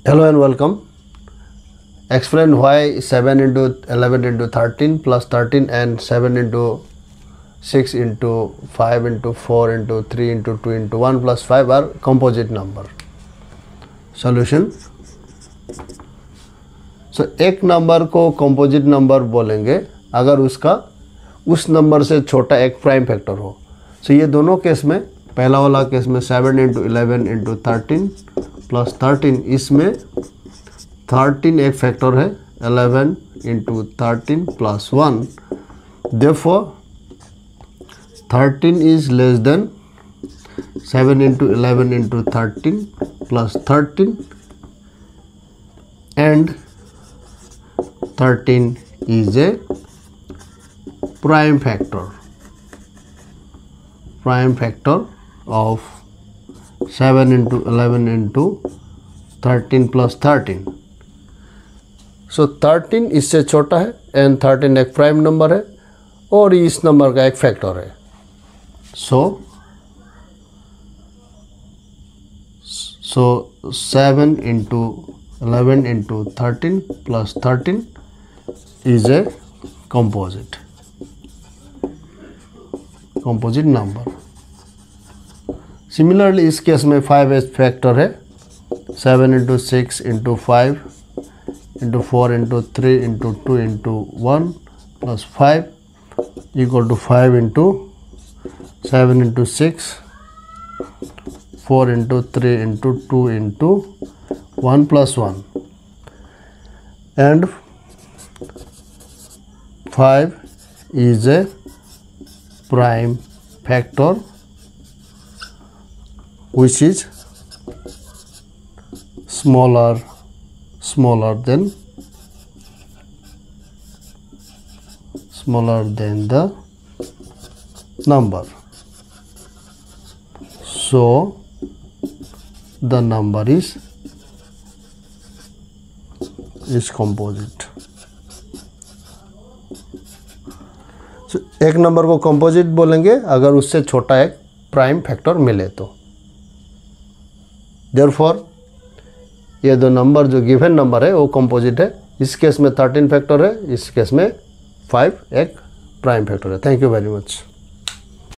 Hello and welcome. Explain why 7 into 11 into 13 plus 13 and 7 into 6 into 5 into 4 into 3 into 2 into 1 plus 5 are composite number. Solution. So एक number को composite number बोलेंगे अगर उसका उस number से छोटा एक प्राइम फैक्टर हो. So ये दोनों केस में, पहला वाला केस में 7 into 11 into 13 प्लस 13, इसमें 13 एक फैक्टर है, 11 into 13 plus 1. Therefore 13 is less than 7 into 11 into 13 plus 13, and 13 is a prime factor of 7 into 11 into 13 plus 13. So 13 इससे छोटा है and 13 एक प्राइम नंबर है और इस नंबर का एक फैक्टर है. So 7 into 11 into 13 plus 13 is a composite number. Similarly इस केस में 5 एक फैक्टर है, 7 into 6 into 5 into 4 into 3 into 2 into 1 plus 5 equal to 5 into 7 into 6, 4 into 3 into 2 into 1 plus 1, and 5 is a prime factor which is smaller than the number. So the number is composite. So एक number को composite बोलेंगे अगर उससे छोटा एक prime factor मिले तो. Therefore ये दो नंबर जो गिवन नंबर है वो कंपोजिट है. इस केस में 13 फैक्टर है, इस केस में 5 एक प्राइम फैक्टर है. Thank you very much.